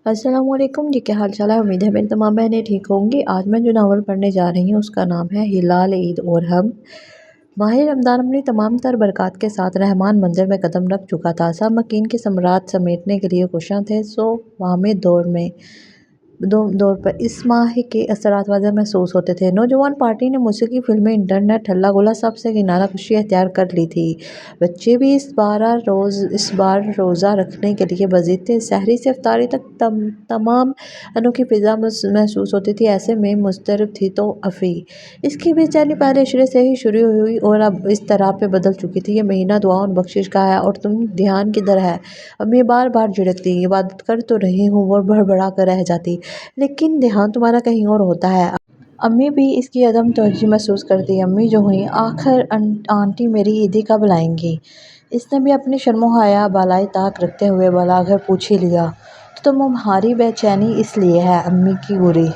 अस्सलाम वालेकुम जी, क्या हाल चाल है। उम्मीद है मेरी तमाम बहनें ठीक होंगी। आज मैं जो नावल पढ़ने जा रही हूँ उसका नाम है हिलाल ईद और हम। माह रमज़ान अपनी तमाम तर बरक़ात के साथ रहमान मंज़िल में कदम रख चुका था। सब मकीन के समरात समेटने के लिए कोशां थे। सो वामे दौर पर इस माह के असरात वाज़ह महसूस होते थे। नौजवान पार्टी ने मौसीकी फिल्में इंटरनेट हल्ला गुला सब से किनारा खुशी अख्तियार कर ली थी। बच्चे भी इस बार रोज़ा रखने के लिए बजीद थे। सहरी से इफ्तारी तक तमाम अनोखी फ़िज़ा महसूस होती थी। ऐसे में मुस्तरब थी तो अफ़ी। इसकी बेचैनी पहले इशरे से ही शुरू हुई और अब इस तरह पे बदल चुकी थी। ये महीना दुआ और बख्शिश का है और तुम ध्यान किधर है। अम्मी बार बार झिड़कती, इबादत कर तो रही हूँ और भड़बड़ा कर रह जाती, लेकिन ध्यान तुम्हारा कहीं और होता है। अम्मी भी इसकी अदम तवज्जो महसूस करती। अम्मी जो हुई आखिर आंटी मेरी ईदी कब लाएंगी। इसने भी अपनी शर्मो हया बालाई ताक रखते हुए बुलाकर पूछ ही लिया। तो तुम्हारी बेचैनी इसलिए है अम्मी की गुरी।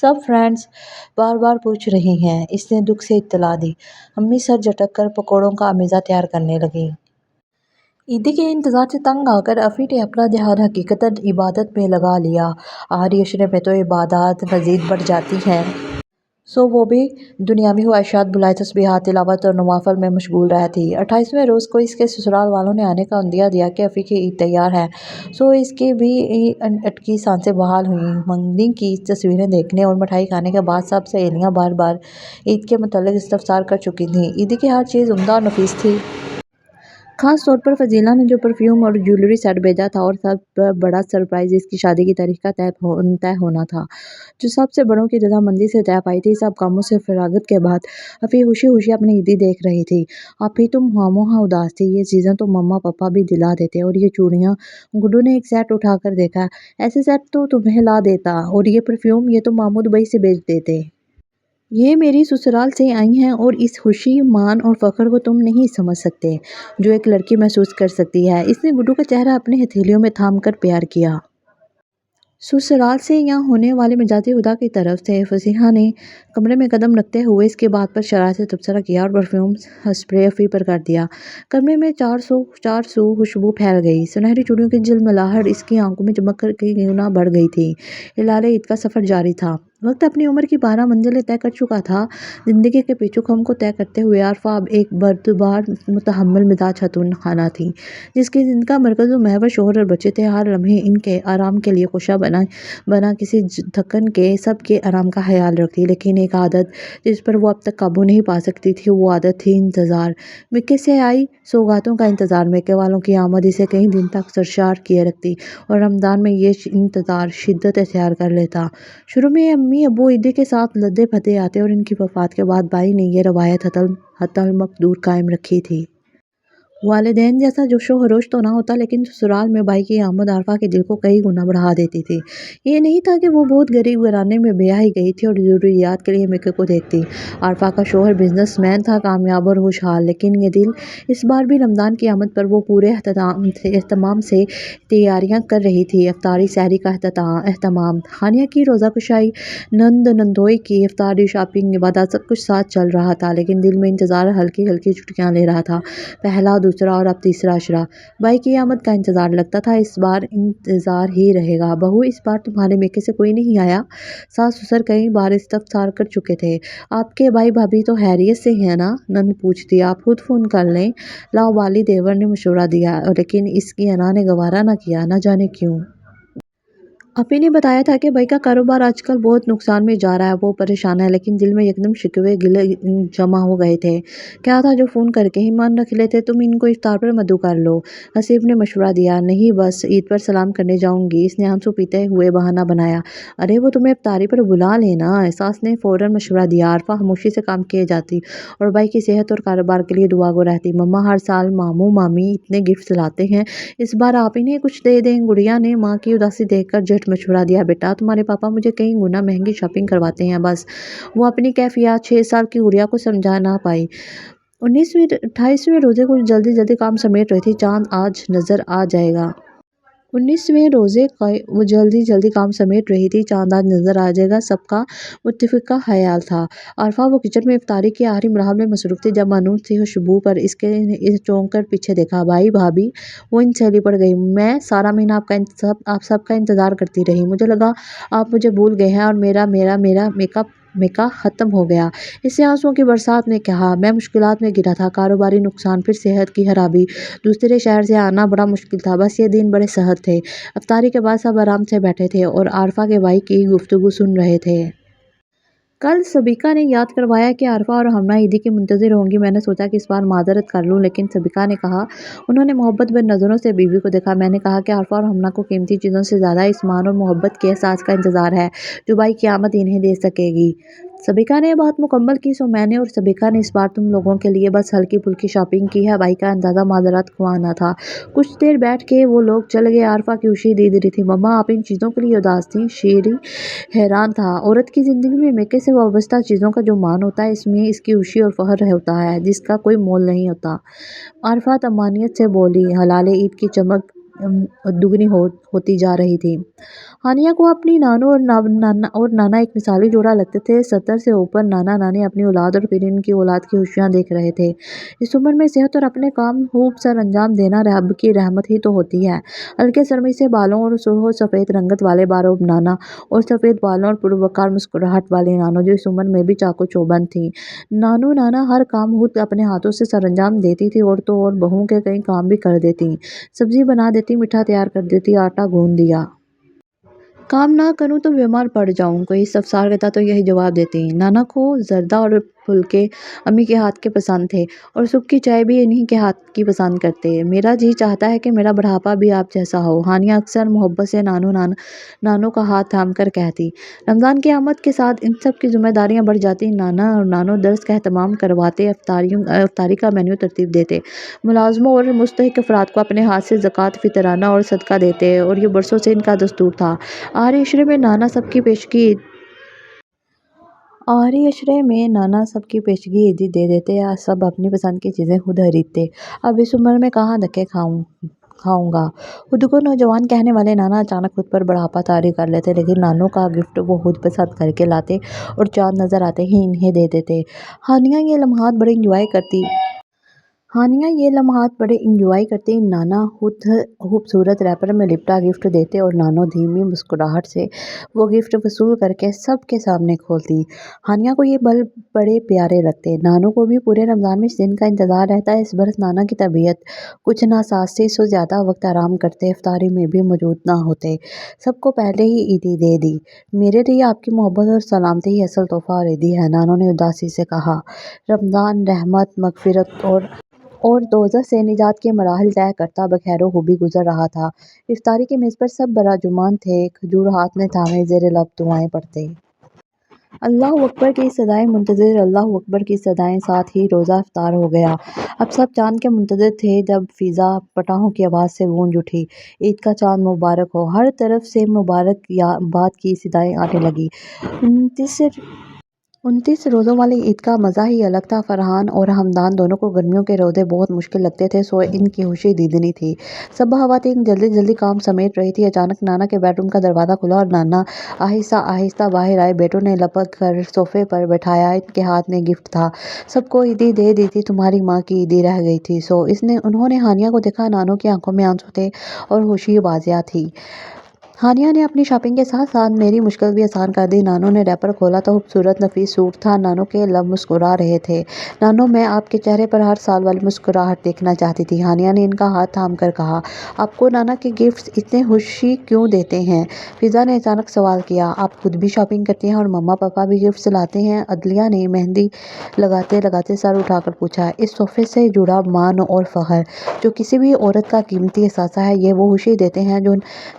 सब फ्रेंड्स बार बार पूछ रही हैं, इसने दुख से इत्तला दी। अम्मी सर झटक कर पकौड़ों का अमीज़ा तैयार करने लगी। ईदी के इंतज़ार से तंग आकर अफ़ी ने अपना ध्यान हकीकतन इबादत में लगा लिया। आखिरी अशरे में तो इबादत मज़ीद बढ़ जाती हैं। सो वो भी दुनियावी ख्वाहिशात बुलाए तस्बीहात तिलावत और नवाफिल में मशगूल रहती। 28वें रोज़ को इसके ससुराल वालों ने आने का अंदिया दिया कि अफ़ी की ईद तैयार है। सो इसकी भी अटकी सांसें बहाल हुईं। मंगनी की तस्वीरें देखने और मिठाई खाने के बाद सब सहेलियाँ बार बार ईद के मुतल्लिक़ इस्तफ़सार कर चुकी थीं। ईद की हर चीज़ उम्दा और नफीस थी। खास तौर पर फजीला ने जो परफ्यूम और ज्वेलरी सेट भेजा था और सब बड़ा सरप्राइज़ इसकी शादी की तारीख का तय होना था, जो सबसे बड़ों की रज़ामंदी से तय पाई थी। सब कामों से फरागत के बाद अफ़ी खुशी खुशी अपनी ईदी देख रही थी। अफ़ी तुम खामोखा उदास थी। ये चीज़ें तो मम्मा पापा भी दिला देते और ये चूड़ियाँ। गुड्डू ने एक सेट उठा कर देखा। ऐसे सेट तो तुम्हें ला देता। और ये परफ्यूम, ये तो मामू दुबई से भेज देते। ये मेरी ससुराल से आई हैं और इस खुशी, मान और फ़ख्र को तुम नहीं समझ सकते, जो एक लड़की महसूस कर सकती है। इसने गुड्डू का चेहरा अपने हथेलियों में थाम कर प्यार किया। ससुराल से यहाँ होने वाले मिजाजी खुदा की तरफ से। फसीहा ने कमरे में कदम रखते हुए इसके बात पर शरारत से तबसरा किया और परफ्यूम स्प्रे अफ़ी पर कर दिया। कमरे में चार सौ खुशबू फैल गई। सुनहरी चूड़ियों की झिलमिलाहट इसकी आंखों में चमक कर कई गुना बढ़ गई थी। हिलाल ईद का सफ़र जारी था। वक्त अपनी उम्र की 12 मंजिलें तय कर चुका था। जिंदगी के पीछू-खम को तय करते हुए आरफा अब एक बर्दबार मुतहम्मिल मिजाज खातून खाना थी, जिनका मरकज़ महवर शोहर और बच्चे थे। हर लम्हे इनके आराम के लिए कोशा बना किसी थकन के सबके आराम का ख्याल रखती। लेकिन एक आदत जिस पर वो अब तक काबू नहीं पा सकती थी, वो आदत थी इंतज़ार। मिक्के से आई सौगातों का इंतज़ार। मिक्के वालों की आमद इसे कई दिन तक सरशार किए रखती और रमज़ान में ये इंतज़ार शिद्दत इख्तियार कर लेता। शुरू में अम्मी अबू ईदी के साथ लद्दे फते आते और इनकी वफ़ात के बाद बाई ने यह रवायत हतल मक़दूर कायम रखी थी। वालिदैन जैसा जोशो खरोश तो ना होता, लेकिन ससुराल में भाई की आमद आरफा के दिल को कई गुना बढ़ा देती थी। ये नहीं था कि वो बहुत गरीब घराने में ब्याही गई थी और ज़रूरियात के लिए मिक्के को देखती। आरफा का शोहर बिजनेसमैन था, कामयाब और खुशहाल, लेकिन ये दिल इस बार भी रमज़ान की आमद पर वो पूरे एहतमाम से तैयारियाँ कर रही थी। इफ्तारी सहरी का एहतमाम, खानिया की रोज़ा कुशाई, नंदोई की इफ्तारी, शॉपिंग, इबादत, सब कुछ साथ चल रहा था। लेकिन दिल में इंतज़ार हल्की हल्की चुटकियाँ ले रहा था। पहला, दूसरा और अब तीसरा अशरा। भाई की आमद का इंतज़ार। लगता था इस बार इंतज़ार ही रहेगा। बहू, इस बार तुम्हारे मेके से कोई नहीं आया। सास ससुर कई बार इस्तफसार कर चुके थे। आपके भाई भाभी तो खैरियत से हैं ना? नंद पूछती। आप खुद फ़ोन कर लें। लावाली देवर ने मशवरा दिया, लेकिन इसकी अना ने गवारा न किया, न जाने क्यों। अफ़ी ने बताया था कि भाई का कारोबार आजकल बहुत नुकसान में जा रहा है। वो परेशान है, लेकिन दिल में एकदम शिकवे गिले जमा हो गए थे। क्या था जो फ़ोन करके ही मान रख लेते। तुम इनको इफ्तार पर मदु कर लो, हसीब ने मशवरा दिया। नहीं, बस ईद पर सलाम करने जाऊंगी, इसने आंसू पीते हुए बहाना बनाया। अरे वो तुम्हें इफ्तारी पर बुला लेना, सास ने फ़ौरन मशवरा दिया। आरफा खामोशी से काम किए जाती और भाई की सेहत और कारोबार के लिए दुआ गो रहती। मम्मा, हर साल मामू मामी इतने गिफ्ट लाते हैं, इस बार आप इन्हें कुछ दे दें। गुड़िया ने माँ की उदासी देखकर मशवरा दिया। बेटा, तुम्हारे पापा मुझे कई गुना महंगी शॉपिंग करवाते हैं। बस वो अपनी कैफियत 6 साल की गुड़िया को समझा ना पाई। 28वें रोजे को जल्दी जल्दी काम समेट रही थी। चांद आज नजर आ जाएगा। 19वें रोजे का वो जल्दी जल्दी काम समेट रही थी। चांद आज नजर आ जाएगा, सबका मुत्तफिका ख्याल था। आरफा वो किचन में इफ्तारी की आखिरी मरहल में मसरूफ थी जब मानूस थी खुशबू पर इसके इस चौंक कर पीछे देखा। भाई भाभी, वो इन सैली पड़ गई। मैं सारा महीना आप सबका इंतजार करती रही। मुझे लगा आप मुझे भूल गए हैं और मेरा मेरा मेरा मेकअप मेका ख़त्म हो गया। इससे आंसुओं की बरसात में कहा, मैं मुश्किलात में घिरा था। कारोबारी नुकसान, फिर सेहत की खराबी, दूसरे शहर से आना बड़ा मुश्किल था। बस ये दिन बड़े सहज थे। इफ्तारी के बाद सब आराम से बैठे थे और आरफा के भाई की गुफ्तगू सुन रहे थे। कल सबिका ने याद करवाया कि आरफा और हमना ईदी के मुंतज़िर होंगी। मैंने सोचा कि इस बार माजरत कर लूँ, लेकिन सबिका ने कहा, उन्होंने मोहब्बत भरी नज़रों से बीवी को देखा। मैंने कहा कि आरफा और हमना को कीमती चीज़ों से ज़्यादा इस मान और मोहब्बत के एहसास का इंतज़ार है जो भाई क़यामत इन्हें दे सकेगी। सबिका ने बात मुकम्मल की। सो मैंने और सबिका ने इस बार तुम लोगों के लिए बस हल्की फुल्की शॉपिंग की है। भाई का अंदाज़ा माजरत को आना था। कुछ देर बैठ के वो लोग चल गए। आरफा की खुशी दीद रही थी। मम्मा, आप इन चीज़ों के लिए उदास थी? शेरी हैरान था। औरत की ज़िंदगी में मेके से वाबस्ता चीज़ों का जो मान होता है, इसमें इसकी खुशी और फ़ख्र होता है जिसका कोई मोल नहीं होता। आरफा तमानियत से बोली। हलाले ईद की चमक दुगनी होती जा रही थी। हानिया को अपनी नानू और नाना एक मिसाली जोड़ा लगते थे। 70 से ऊपर नाना नानी अपनी औलाद और फिर इनकी औलाद की खुशियाँ देख रहे थे। इस उम्र में सेहत और अपने काम खूब सर अंजाम देना रब की रहमत ही तो होती है। हल्के सरमी से बालों और सुरह सफ़ेद रंगत वाले बारोब नाना और सफ़ेद बालों और पुरवकार मुस्कुराहट वाली नानो जो इस उम्र में भी चाको चौबंद थी। नानू नाना हर काम खुद अपने हाथों से सरअंजाम देती थी और तो और बहू के कई काम भी कर देती। सब्जी बना देती, मीठा तैयार कर देती, आटा गूंद दिया। काम ना करूँ तो बीमार पड़ जाऊँ, कोई इस्तफसार करता तो यही जवाब देती। नाना को जर्दा और फुलके अम्मी के हाथ के पसंद थे और सुबह की चाय भी इन्हीं के हाथ की पसंद करते। मेरा जी चाहता है कि मेरा बुढ़ापा भी आप जैसा हो, हानिया अक्सर मोहब्बत से नानू का हाथ थाम कर कहती। रमज़ान की आमद के साथ इन सब की जिम्मेदारियां बढ़ जाती। नाना और नानो दर्स का एहतमाम करवाते, इफ्तारी का मेन्यू तरतीब देते, मुलाजमों और मुस्तहिक अफराद को अपने हाथ से ज़कात, फितराना और सदका देते और ये बरसों से इनका दस्तूर था। आखिरी अशरे में नाना सबकी पेशगी ईदी दे देते या सब अपनी पसंद की चीज़ें खुद खरीदते। अब इस उम्र में कहाँ धक्के खाऊंगा। खुद को नौजवान कहने वाले नाना अचानक खुद पर बुढ़ापा तारी कर लेते, लेकिन नानों का गिफ्ट वो खुद पसंद करके लाते और चाँद नज़र आते ही इन्हें दे देते। हानिया ये लम्हात बड़े इंजॉय करती हानिया ये लम्हात बड़े इंजॉय करती। नाना खुद खूबसूरत रैपर में लिपटा गिफ्ट देते और नानो धीमी मुस्कुराहट से वो गिफ्ट वसूल करके सबके सामने खोलती। हानिया को ये पल बड़े प्यारे लगते। नानू को भी पूरे रमज़ान में इस दिन का इंतज़ार रहता है। इस बरस नाना की तबीयत कुछ नासाज थी, सो ज़्यादा वक्त आराम करते, इफ्तारी में भी मौजूद ना होते। सबको पहले ही ईदी दे दी। मेरे लिए आपकी मोहब्बत और सलामती ही असल तोहफा और ईदी है, नानो ने उदासी से कहा। रमज़ान रहमत, मगफिरत और दोज़ख से निजात के मराहिल तय करता बखैरो खूबी गुजर रहा था। इफ्तारी की मेज़ पर सब बराजुमान थे, खजूर हाथ में थामे ज़ेर लब दुआएं पढ़ते। अल्लाहु अकबर की सदाएं मुंतज़िर, अल्लाहु अकबर की सदाएं, साथ ही रोज़ा इफ्तार हो गया। अब सब चांद के मुंतज़िर थे जब फ़िज़ा पटाखों की आवाज़ से गूंज उठी। ईद का चांद मुबारक हो। हर तरफ से मुबारक या बात की सदाएं आने लगी। 29 रोज़ों वाली ईद का मज़ा ही अलग था। फरहान और हमदान दोनों को गर्मियों के रोज़े बहुत मुश्किल लगते थे, सो इनकी खुशी दीदनी थी। सब ख़वातीन जल्दी जल्दी काम समेट रही थी। अचानक नाना के बेडरूम का दरवाज़ा खुला और नाना आहिस्ता आहिस्ता बाहर आए। बेटों ने लपक कर सोफ़े पर बैठाया। इनके हाथ में गिफ्ट था। सबको ईदी दे दी थी, तुम्हारी माँ की ईदी रह गई थी। सो उन्होंने हानिया को देखा। नानों की आंखों में आंसू थे और खुशी वाज़िया थी। हानिया ने अपनी शॉपिंग के साथ साथ मेरी मुश्किल भी आसान कर दी। नानो ने रैपर खोला तो खूबसूरत नफीस सूट था। नानो के लब मुस्कुरा रहे थे। नानो, मैं आपके चेहरे पर हर साल वाली मुस्कुराहट देखना चाहती थी। हानिया ने इनका हाथ थाम कर कहा, आपको नाना के गिफ्ट्स इतने खुशी क्यों देते हैं? फिज़ा ने अचानक सवाल किया, आप खुद भी शॉपिंग करती हैं और मम्मा पापा भी गिफ्ट्स लाते हैं? अदलिया ने मेहंदी लगाते लगाते सर उठाकर पूछा। इस तोहफे से जुड़ा मान और फ़ख्र जो किसी भी औरत का कीमती एहसास है, ये वो खुशी देते हैं जो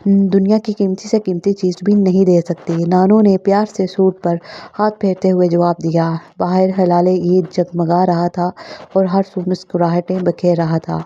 दुनिया की कीमती से कीमती चीज़ भी नहीं दे सकती। नानो ने प्यार से सूट पर हाथ फेरते हुए जवाब दिया। बाहर हिलाले ईद जगमगा रहा था और हर सू मुस्कुराहटें बखेर रहा था।